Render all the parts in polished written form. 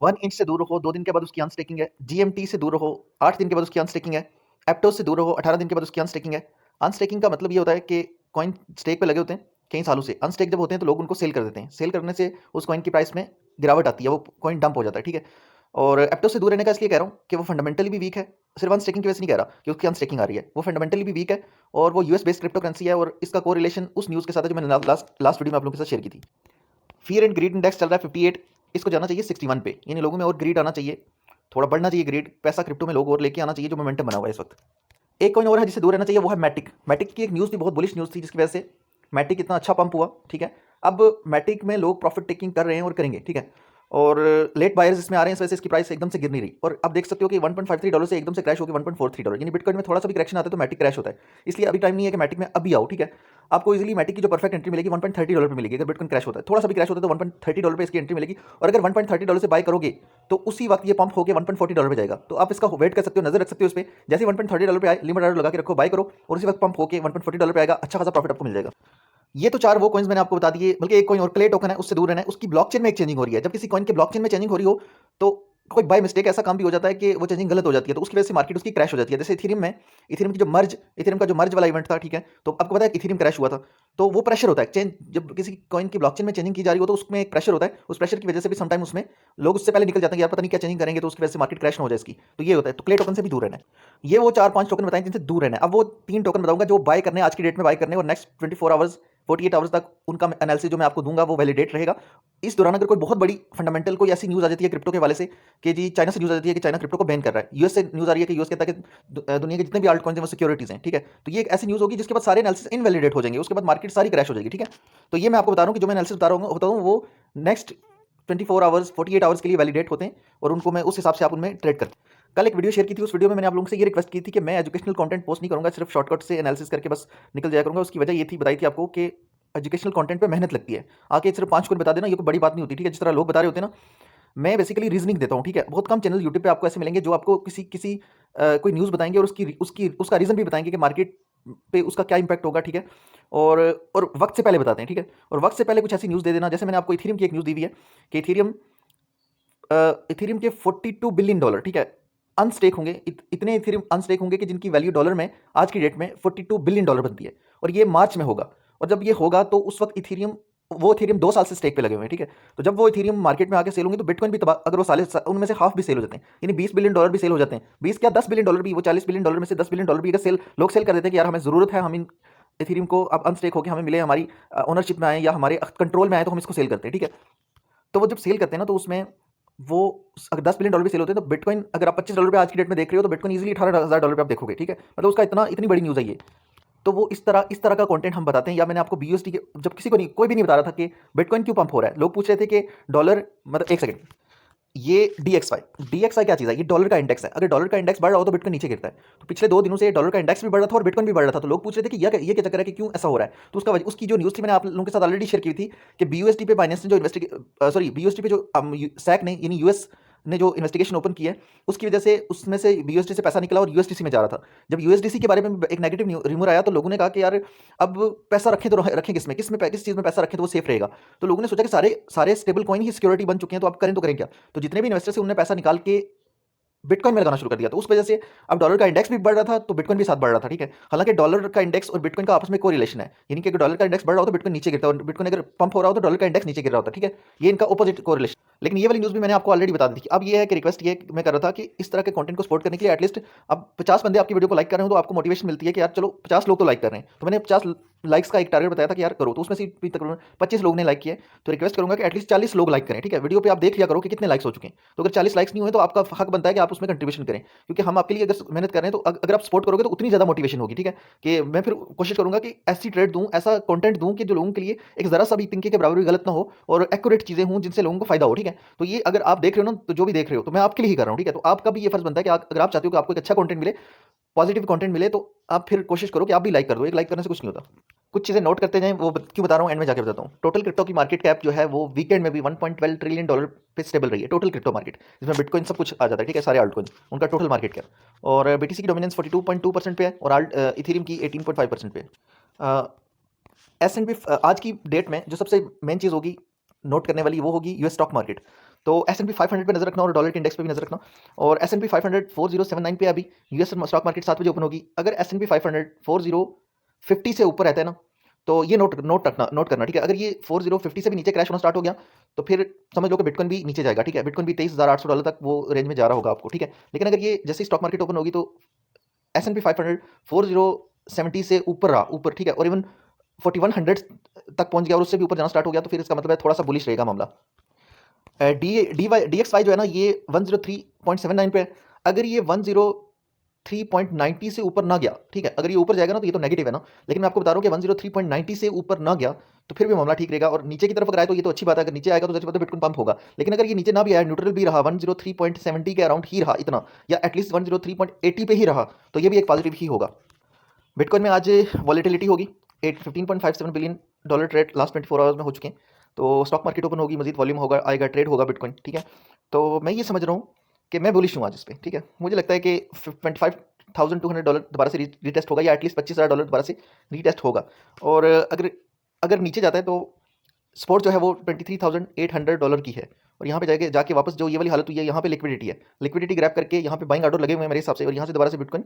1 inch से दूर रहो, 2 दिन के बाद उसकी अनस्टेकिंग है। जीएमटी से दूर रहो, 8 दिन के बाद उसकी अनस्टेकिंग है। एप्टोस से दूर रहो, 18 दिन के बाद उसकी अनस्टेकिंग है। अनस्टेकिंग का मतलब ये होता है कि कॉइन स्टेक पे लगे होते हैं कई सालों से। अनस्टेक जब होते हैं तो लोग उनको सेल कर देते हैं। सेल करने से उस कॉइन की प्राइस में गिरावट आती है, वो कॉइन डंप हो जाता है, ठीक है? और एप्टोस से दूर रहने का इसलिए कह रहा हूँ कि वो फंडामेंटली भी वीक है। सिर्फ अनस्टेकिंग की वजह से नहीं कह रहा कि उसकी अनस्टेकिंग आ रही है, वो फंडामेंटली भी वीक है और वो यूएस बेस्ड क्रिप्टो करेंसी है। और इसका कोरिलेशन उस न्यूज़ के साथ है जो मैंने लास्ट वीडियो में आप लोगों के साथ शेयर की थी। फियर एंड ग्रीड इंडेक्स चल रहा है 58, इसको जाना चाहिए 61 पे। यानी लोगों में और ग्रीड आना चाहिए, थोड़ा बढ़ना चाहिए ग्रीड, पैसा क्रिप्टो में लोग और लेके आना चाहिए जो मोमेंटम बना हुआ है इस वक्त। एक कॉइन और है जिससे दूर रहना चाहिए, वो है मैटिक। मैटिक की एक न्यूज़ थी, बहुत बुलिश न्यूज़ थी, जिसकी वजह से मैटिक इतना अच्छा पंप हुआ, ठीक है? अब मैटिक में लोग प्रॉफिट टेकिंग कर रहे हैं और करेंगे, ठीक है? और लेट बायर्स इसमें आ रहे हैं, इस वजह से इसकी प्राइस एकदम से गिर नहीं रही। और अब देख सकते हो कि $1.53 से एकदम से क्रैश होकर $1.43, यानी बिटकॉइन में थोड़ा सा भी करेक्शन आता है तो मैटिक क्रैश होता है। इसलिए अभी टाइम नहीं है कि मैटिक में अभी आओ, ठीक है? आपको इजीली मैटिक की जो परफेक्ट एंट्री मिलेगी $1.30 पे मिलेगी। अगर बिटकॉइन क्रैश होता है, थोड़ा सा भी क्रैश होता है, तो $1.30 पे इसकी एंट्री मिलेगी। और अगर $1.30 से बाय करोगे तो उसी वक्त ये पंप होकर $1.40 पे जाएगा। तो आप इसका वेट कर सकते हो, नजर रख सकते हो इस पे। जैसे $1.30 पे आए, लिमिट ऑर्डर लगा के रखो, बाय करो और उसी वक्त पंप होकर $1.40 पे आएगा, अच्छा खासा प्रॉफिट आपको मिल जाएगा। ये तो 4 वो कॉइन्स मैंने आपको बता दिए। बल्कि एक कॉइन और क्ले टोकन है, उससे दूर रहना है। उसकी ब्लॉकचेन में एक चेंजिंग हो रही है। जब किसी कॉइन के ब्लॉकचेन में चेंजिंग हो रही हो तो कोई बाय मिस्टेक ऐसा काम भी हो जाता है कि वो चेंजिंग गलत हो जाती है, तो उसकी वजह से मार्केट उसकी क्रैश हो जाती है। जैसे इथेरियम में, इथेरियम की जो मर्ज, इथेरियम का जो मर्ज वाला इवेंट था, ठीक है? तो आपको पता है इथेरियम क्रैश हुआ था, तो वो प्रेशर होता है चेंज, जब किसी कॉइन की ब्लॉकचेन में चेंजिंग की जा रही हो तो उसमें एक प्रेशर होता है। उस प्रेशर की वजह से भी समटाइम उसमें लोग उससे पहले निकल जाते हैं कि यार पता नहीं क्या चेंजिंग करेंगे, तो उसकी वजह से मार्केट क्रैश ना हो जाए इसकी। तो ये होता है, तो क्ले टोकन से भी दूर रहना है। ये वो 4-5 टोकन बताएं जिनसे दूर रहना है। अब वो 3 टोकन बताऊंगा जो बाय करने, आज की डेट में बाय करने और नेक्स्ट 24 आवर्स 48 आवर्स तक उनका एनालिसिस जो मैं आपको दूंगा वो वैलिडेट रहेगा। इस दौरान अगर कोई बहुत बड़ी फंडामेंटल कोई ऐसी न्यूज़ आ जाती है क्रिप्टो के वाले से कि जी चाइना से न्यूज़ आ जाती है कि चाइना क्रिप्टो को बैन कर रहा है, यूएस से न्यूज़ आ रही है कि यूएस कहता है कि दुनिया के जितने भी आल्ट कॉइन्स हैं वो सिक्योरिटीज़ हैं, ठीक है? तो ये एक ऐसी न्यूज़ होगी जिसके बाद सारे एनालिसिस इनवैलिडेट हो जाएंगे, उसके बाद मार्केट सारी क्रैश हो जाएगी, ठीक है? तो ये मैं आपको बता रहा हूँ कि जो मैं एनालिसिस बता रहा हूँ वो नेक्स्ट 24 आवर्स 48 आवर्स के लिए वैलिडेट होते हैं और उनको मैं उस हिसाब से आप उनमें ट्रेड करते हैं। कल एक वीडियो शेयर की थी, उस वीडियो में मैंने आप लोगों से ये रिक्वेस्ट की थी कि मैं एजुकेशनल कंटेंट पोस्ट नहीं करूंगा, सिर्फ शॉर्टकट से एनालिसिस करके बस निकल जाया करूंगा। उसकी वजह ये थी, बताई थी आपको कि एजुकेशनल कंटेंट पे मेहनत लगती है। आके सिर्फ 5 बता देना ये कोई बड़ी बात नहीं होती, ठीक है? जिस तरह लोग बता रहे होते हैं ना, मैं बेसिकली रीजनिंग देता हूँ, ठीक है? बहुत कम चैनल यूट्यूब पे आपको ऐसे मिलेंगे जो आपको किसी किसी कोई न्यूज़ बताएंगे और उसकी उसकी उसका रीज़न भी बताएंगे कि मार्केट पे उसका क्या इंपैक्ट होगा, ठीक है? और वक्त से पहले बताते हैं, ठीक है? और वक्त से पहले कुछ ऐसी न्यूज़ दे देना, जैसे मैंने आपको इथेरियम की एक न्यूज़ दी हुई है कि इथेरियम के $42 बिलियन, ठीक है, अनस्टेक होंगे। इतने इथेरियम अनस्टेक होंगे कि जिनकी वैल्यू डॉलर में आज की डेट में $42 बिलियन बनती है और ये मार्च में होगा। और जब ये होगा तो उस वक्त इथेरियम, वो इथेरियम 2 साल से स्टेक पे लगे हुए हैं, ठीक है? तो जब वो इथेरियम मार्केट में आके सेल होंगे तो बिटकॉइन भी तबाह, अगर वो साले उनमें से हाफ भी सेल हो जाते हैं, यानी $20 बिलियन भी सेल हो जाते हैं। 20 क्या $10 बिलियन भी, वो $40 बिलियन में से $10 बिलियन भी अगर लोग सेल कर देते हैं कि यार हमें ज़रूरत है, हम इन इथेरियम को अब अनस्टेक होकर हमें मिले, हमारी ओनरशिप में आए या हमारे कंट्रोल में आए, तो हम इसको सेल करते हैं, ठीक है? तो वो जब सेल करते हैं ना तो उसमें वो अगर $10 बिलियन भी सेल होते हैं तो बिटकॉइन, अगर आप $25 पे आज की डेट में देख रहे हो तो बिटकॉइन इजीली $18,000 पे आप देखोगे, ठीक है? मतलब उसका इतनी बड़ी न्यूज़ है ये। तो वो इस तरह का कंटेंट हम बताते हैं। या मैंने आपको बीयूएसडी के, जब किसी को नहीं, कोई भी नहीं बता रहा था कि बिटकॉइन क्यों पंप हो रहा है, लोग पूछ रहे थे कि डॉलर, मतलब एक सेकंड, ये डीएक्सवाई क्या चीज़ है? ये डॉलर का इंडेक्स है। अगर डॉलर का इंडेक्स बढ़ रहा हो तो बिटकॉइन नीचे गिरता है। तो पिछले 2 दिनों से डॉलर का इंडेक्स भी बढ़ रहा था और बिटकॉइन भी बढ़ रहा था। तो लोग पूछ रहे थे कि ये क्या चक्कर है, कि क्यों ऐसा हो रहा है? तो उसकी जो न्यूज़ थी मैंने आप लोगों के साथ ऑलरेडी शेयर की थी कि बीयूएसडी पे बाइनेंस ने जो बीयूएसडी पे जो सैक ने, यानी यूएस ने जो इन्वेस्टिगेशन ओपन की है, उसकी वजह से उसमें से बीयूएसडी से पैसा निकला और यूएसडीसी में जा रहा था। जब यूएसडीसी के बारे में एक नेगेटिव रिमूर आया तो लोगों ने कहा कि यार अब पैसा रखें तो रखें किस चीज़ में पैसा रखें तो वो सेफ रहेगा। तो लोगों ने सोचा कि सारे सारे स्टेबल कॉइन ही सिक्योरिटी बन चुके हैं, तो करें क्या? तो जितने भी इन्वेस्टर्स हैं उन्होंने पैसा निकाल के बिटकॉइन में लगाना शुरू कर दिया। तो उस वजह से अब डॉलर का इंडेक्स भी बढ़ रहा था तो बिटकॉइन भी साथ बढ़ रहा था, ठीक है? हालांकि डॉलर का इंडेक्स और बिटकॉइन का आपस में कोरिलेशन है, यानी कि अगर डॉलर का इंडेक्स बढ़ रहा हो तो बिटकॉइन नीचे गिरता है और बिटकॉइन अगर पंप हो रहा हो तो डॉलर का इंडेक्स नीचे गिर रहा होता है, ठीक है? ये इनका ऑपोजिट कोरिलेशन। लेकिन ये वाली न्यूज़ भी मैंने आपको ऑलरेडी बता दी थी। अब ये है कि रिक्वेस्ट ये मैं कर रहा था कि इस तरह के कंटेंट को सपोर्ट करने के लिए एटलीस्ट अब 50 बंदे आपकी वीडियो को लाइक कर रहे हो तो आपको मोटिवेशन मिलती है कि यार चलो 50 लोग तो लाइक कर रहे हैं। तो मैंने 50 लाइक्स का एक टारगेट बताया था कि यार करो, तो उसमें से भी तकरीबन 25 लोग ने लाइक किया। तो रिक्वेस्ट करूंगा कि एटलीस्ट 40 लोग लाइक करें, ठीक है? वीडियो पे आप देख लिया करो कि कितने लाइक्स हो चुके हैं। तो अगर 40 लाइक्स नहीं हुए तो आपका हक बनता है कि आप उसमें कंट्रीब्यूशन करें, क्योंकि हम आपके लिए अगर मेहनत कर रहे हैं तो अगर आप सपोर्ट करोगे तो उतनी ज़्यादा मोटिवेशन होगी, ठीक है? कि मैं फिर कोशिश करूंगा कि ऐसी ट्रेड दूं, ऐसा कंटेंट दूं कि जो लोगों के लिए एक ज़रा सा भी तिनके के बराबर भी गलत ना हो और एक्यूरेट चीज़ें हों जिनसे लोगों को फायदा हो, ठीक है? तो ये अगर आप देख रहे हो ना, तो जो भी देख रहे हो तो मैं आपके लिए ही कर रहा हूँ, ठीक है? तो आपका भी ये फर्ज बनता है कि अगर आप चाहते हो कि आपको एक अच्छा कंटेंट मिले, पॉजिटिव कंटेंट मिले, तो आप फिर कोशिश करो कि आप भी लाइक कर दो। एक लाइक करने से कुछ नहीं होता। कुछ चीज़ें नोट करते जाएं, वो क्यों बता रहा हूँ, एंड में जाके बताता हूँ। टोटल क्रिप्टो की मार्केट कैप जो है वो वीकेंड में भी $1.12 ट्रिलियन पे स्टेबल रही है, टोटल क्रिप्टो मार्केट, जिसमें बिटकॉइन सब कुछ आ जाता है, ठीक है? सारे आल्ट कॉइन्स, उनका टोटल मार्केट कैप। और बीटीसी की डोमिनेंस 42.2% पे है और इथेरियम की 18.5% पे है। एस एंड पी आज की डेट में जो सबसे मेन चीज़ होगी नोट करने वाली, वो होगी यूएस स्टॉक मार्केट। तो S&P 500 पे नजर रखना और डॉलर के इंडेक्स पे भी नजर रखना। और S&P 500 4079 पे अभी यूएस स्टॉक मार्केट 7 बजे ओपन होगी। अगर S&P 500 4050 से ऊपर रहता है ना, तो ये नोट करना, ठीक है। अगर ये 4050 से भी नीचे क्रैश होना स्टार्ट हो गया तो फिर समझ लो कि बिटकॉइन भी नीचे जाएगा, ठीक है। बिटकॉइन भी $23,800 तक वो रेंज में जा रहा होगा आपको, ठीक है। लेकिन अगर ये जैसे स्टॉक मार्केट ओपन होगी तो S&P 500 4070 से ऊपर रहा, ऊपर, ठीक है, और इवन 4100 तक पहुंच गया और उससे भी ऊपर जाना स्टार्ट हो गया, तो फिर इसका मतलब है थोड़ा सा बुलिश रहेगा मामला। DXY जो है ना, ये 103.79 पे है। अगर ये 103.90 से ऊपर ना गया, ठीक है, अगर ये ऊपर जाएगा ना तो ये तो नेगेटिव है ना, लेकिन मैं आपको बता रहा हूँ कि 103.90 से ऊपर ना गया तो फिर भी मामला ठीक रहेगा। और नीचे की तरफ अगर आए तो ये तो अच्छी बात है, अगर नीचे आएगा तो अच्छी बात है, बिटकॉइन पंप होगा। लेकिन अगर ये नीचे ना भी आया, न्यूट्रल भी रहा, 103.70 के अराउंड ही रहा इतना, या एटलीस्ट 103.80 पे ही रहा, तो ये भी एक पॉजिटिव ही होगा। बिटकॉइन में आज वॉलेटिलिटी होगी, 15.57 billion dollar trade last 24 hours में हो चुके हैं। तो स्टॉक मार्केट ओपन होगी, मजीद वॉल्यूम होगा, आएगा, ट्रेड होगा बिटकॉइन, ठीक है। तो मैं ये समझ रहा हूँ कि मैं बुलिश हूँ आज इस पर, ठीक है। मुझे लगता है कि $25,200 दोबारा से रीटेस्ट होगा, या एटलीस्ट $25,000 दोबारा से रीटेस्ट होगा। और अगर अगर नीचे जाता है तो सपोर्ट जो है वो $23,800 की है, और यहाँ पे जाके वापस जो ये वाली हालत हुई है, यहाँ पे लिक्विडिटी है, लिक्विडिटी ग्रैब करके यहाँ पे बाइंग ऑर्डर लगे हुए हैं मेरे हिसाब से, और यहाँ से दोबारा से बिटकॉइन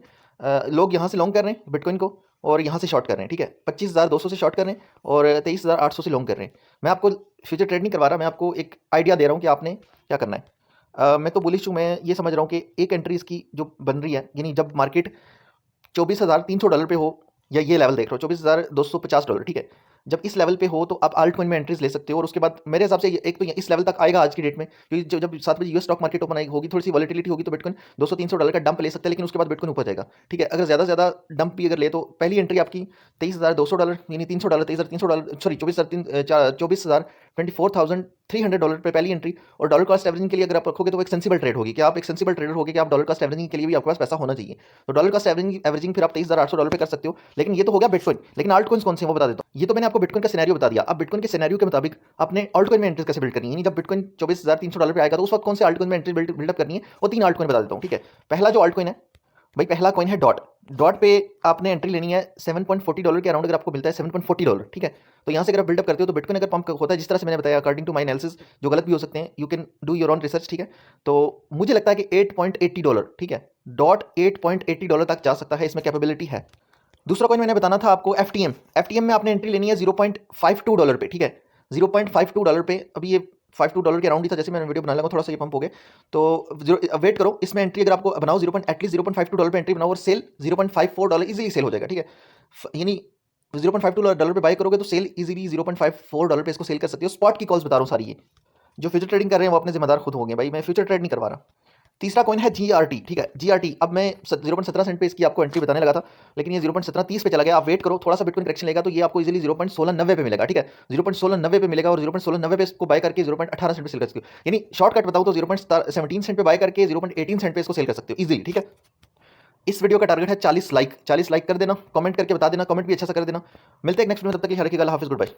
लोग यहाँ से लॉन्ग कर रहे हैं बिटकॉइन को, और यहाँ से शॉर्ट कर रहे हैं, ठीक है। 25,200 से शॉर्ट कर रहे हैं और 23,800 से लॉन्ग कर रहे हैं। मैं आपको फ्यूचर ट्रेड नहीं करवा रहा, मैं आपको एक आइडिया दे रहा हूँ कि आपने क्या करना है। मैं तो बुलिश हूँ, मैं ये समझ रहा हूँ कि एक एंट्री इसकी जो बन रही है, यानी जब मार्केट $24,300 पे हो, या ये लेवल देख रहे हो $24,250, ठीक है, जब इस लेवल पे हो तो आप आल्ट कॉइन में एंट्रीज ले सकते हो। और उसके बाद मेरे हिसाब से एक तो इस लेवल तक आएगा आज की डेट में, क्योंकि जब 7 बजे यूएस स्टॉक मार्केट ओपन होगी, थोड़ी सी वॉलेटिलिटी होगी, तो बिटकॉइन $200-300 का डंप ले सकते हैं, लेकिन उसके बाद बिटकॉइन ऊपर जाएगा, ठीक है। अगर ज़्यादा से ज़्यादा डंप भी अगर ले तो पहली एंट्री आपकी $23,200 यानी $300, $23,300, सॉरी 24,300 पे पहली एंट्री। और डॉलर कॉस्ट एवरेजिंग के लिए अगर आप रखोगे तो एक सेंसिबल ट्रेड होगी, कि आप एक सेंसिबल ट्रेडर होगी, कि आप डॉलर कॉस्ट एवरेजिंग के लिए भी आपके पास पैसा होना चाहिए। तो डॉलर कॉस्ट एवरेजिंग फिर आप $23,800 पे कर सकते हो। लेकिन ये तो हो गया बिटकॉइन, लेकिन आल्ट कॉइन्स कौन से वो बता देता हूँ। ये तो मैंने आपको बिटकॉइन का सिनेरियो बता दिया। अब बिटकॉइन के सिनेरियो के मुताबिक आपने आल्ट कॉइन में एंट्री कैसे बिल्ड करनी है, यानी जब बिटकॉइन $24,300 पे आएगा तो उस वक्त कौन से आल्ट कॉइन में एंट्री बिल्डअप करनी है, वो 3 आल्ट कॉइन बता देता हूँ, ठीक है। पहला जो आल्ट कॉइन है भाई, पहला कॉइन है डॉट पे आपने एंट्री लेनी है $7.40 के अराउंड, अगर आपको मिलता है $7.40, ठीक है। तो यहाँ से अगर आप बिल्डअप करते हो तो बिटकॉइन अगर पंप होता है जिस तरह से मैंने बताया, अकॉर्डिंग टू माई एनालिसिस, जो गलत भी हो सकते हैं, you can do your on research, ठीक है। तो मुझे लगता है कि $8.80, ठीक है, $8.80 तक जा सकता है, इसमें कैपेबिलिटी है। दूसरा कॉइन मैंने बताना था आपको एफटीएम में आपने एंट्री लेनी है $0.52 पे, ठीक है, $0.52 पे। अभी ये $52 के अराउंड ही था, जैसे मैंने वीडियो बना लगा, थोड़ा सा ये पंप हो गए, तो वेट करो, इसमें एंट्री अगर आपको बनाओ एटलीस्ट $0.52 पे एंट्री बनाओ, और सेल $0.54 इजीली सेल हो जाएगा, ठीक है। यानी $0.52 पे बाय करोगे तो सेल इजीली $0.54 पे इसको सेल कर सकते हो। स्पॉट की कॉल्स बता रहा हूँ सारी, ये जो फ्यूचर ट्रेडिंग कर रहे हैं वो अपने जिम्मेदार खुद होंगे भाई, मैं फ्यूचर ट्रेड नहीं करवा रहा। तीसरा कॉइन है GRT, ठीक है, GRT। अब मैं 0.17 सेंट पे इसकी आपको एंट्री बताने लगा था, लेकिन ये 0.1730 पे चला गया। आप वेट करो, थोड़ा सा बिटकॉइन करेक्शन लेगा तो ये आपको इजीली 0.1690 पे मिलेगा, ठीक है, 0.1690 पे मिलेगा। और 0.1690 पे इसको बाय करके 0.18 सेंट पे सेल कर सकते हो। यानी शॉर्टकट बताऊँ तो 0.17 सेंट पे बाय करके 0.18 सेंट पे इसको सेल कर सकते हो इजीली, ठीक है। इस वीडियो का टारगेट है 40 लाइक कर देना, कमेंट करके बता देना, कमेंट भी अच्छा सा कर देना। मिलते हैं नेक्स्ट वीडियो में, तब तक के लिए, हाफिज़, गुड बाय।